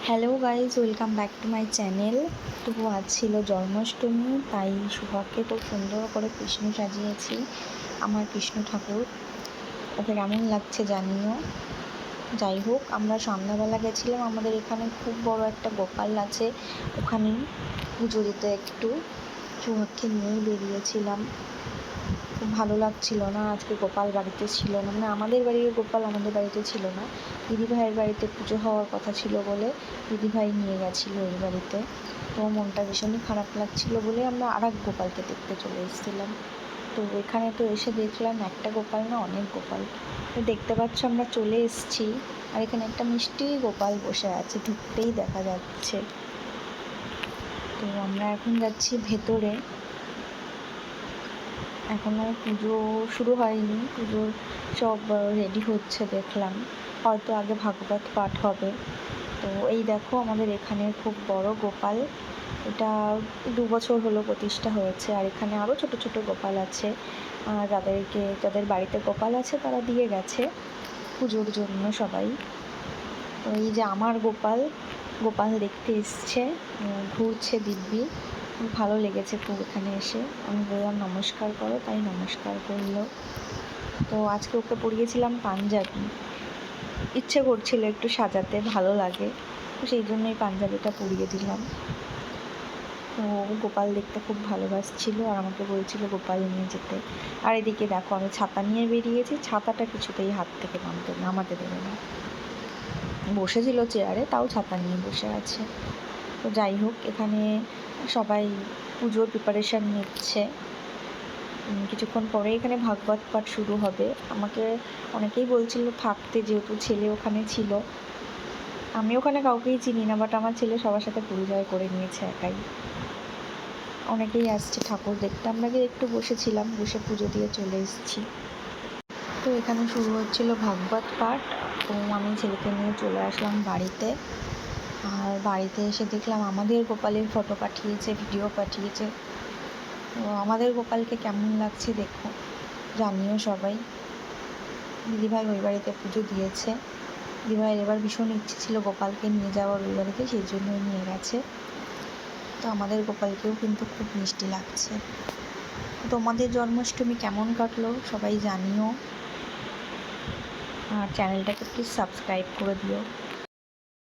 Hello guys, welcome back to my channel. তো আজ ছিল জন্মাষ্টমী, তাই শুভকে খুব সুন্দর করে কৃষ্ণ সাজিয়েছি। আমার কৃষ্ণ ঠাকুর, ওকে কেমন লাগছে জানিও। যাই হোক, আমরা সন্ধ্যাবেলা গেছিলাম, আমাদের এখানে খুব বড় একটা গোপাল আছে, ওখানেই পুজো দিতে একটু শুভকে নিয়েই বেরিয়েছিলাম। খুব ভালো লাগছিল না, আজকে গোপাল বাড়িতে ছিল না, মানে আমাদের বাড়ির গোপাল আমাদের বাড়িতে ছিল না। দিদিভাইয়ের বাড়িতে পুজো হওয়ার কথা ছিল বলে দিদিভাই নিয়ে গেছিলো ওই বাড়িতে। তো মনটা ভীষণই খারাপ লাগছিল বলে আমরা আর এক গোপালকে দেখতে চলে এসেছিলাম। তো এখানে তো এসে দেখলাম একটা গোপাল না, অনেক গোপাল। তো দেখতে পাচ্ছ আমরা চলে এসেছি, আর এখানে একটা মিষ্টি গোপাল বসে আছে, ঢুকতেই দেখা যাচ্ছে। তো আমরা এখন যাচ্ছি ভেতরে। এখনও পুজো শুরু হয়নি, পুজোর সব রেডি হচ্ছে দেখলাম, হয়তো আগে ভাগবত পাঠ হবে। তো এই দেখো আমাদের এখানে খুব বড় গোপাল, এটা 2 বছর হলো প্রতিষ্ঠা হয়েছে। আর এখানে আরও ছোট ছোট গোপাল আছে, যাদের বাড়িতে গোপাল আছে তারা দিয়ে গেছে পুজোর জন্য সবাই। তো এই যে আমার গোপাল দেখতে এসছে, ঘুরছে দিব্যি, ভালো লেগেছে খুব এখানে এসে। আমি বললাম নমস্কার করো, তাই নমস্কার করলো। তো আজকে ওকে পরিয়েছিলাম পাঞ্জাবি, ইচ্ছে করছিল একটু সাজাতে, ভালো লাগে, তো সেই জন্যই পাঞ্জাবিটা পরিয়ে দিলাম। তো গোপাল দেখতে খুব ভালোবাসছিল আর আমাকে বলছিল গোপাল নিয়ে যেতে। আর এদিকে দেখো আমি ছাতা নিয়ে বেরিয়েছি, ছাতাটা কিছুতেই হাত থেকে নামাতে দেবে না, বসেছিল চেয়ারে, তাও ছাতা নিয়ে বসে আছে। তো যাই হোক, এখানে সবাই পুজোর প্রিপারেশান নিচ্ছে। কিছুক্ষণ পরে এখানে ভাগবত পাঠ শুরু হবে। আমাকে অনেকেই বলছিল থাকতে, যেহেতু ছেলে ওখানে ছিল। আমি ওখানে কাউকেই চিনি না, বাট আমার ছেলে সবার সাথে পরিচয় করে নিয়েছে একাই। অনেকেই আসছে ঠাকুর দেখতে, আমরা গিয়ে একটু বসেছিলাম, বসে পুজো দিয়ে চলে এসেছি। তো এখানে শুরু হচ্ছিল ভাগবত পাঠ। তো আমি ছেলেকে নিয়ে চলে আসলাম বাড়িতে। আর বাড়িতে এসে দেখলাম আমাদের গোপালের ফটো পাঠিয়েছে, ভিডিও পাঠিয়েছে। তো আমাদের গোপালকে কেমন লাগছে দেখো, জানিও সবাই। দিদিভাই ওই বাড়িতে পুজো দিয়েছে, দিদিভাইয়ের এবার ভীষণ ইচ্ছে ছিল গোপালকে নিয়ে যাওয়ার ওই বাড়িতে, সেই জন্যই নিয়ে গেছে। তো আমাদের গোপালকেও কিন্তু খুব মিষ্টি লাগছে। তোমাদের জন্মাষ্টমী কেমন কাটলো সবাই জানিও, আর চ্যানেলটাকে প্লিজ সাবস্ক্রাইব করে দিও।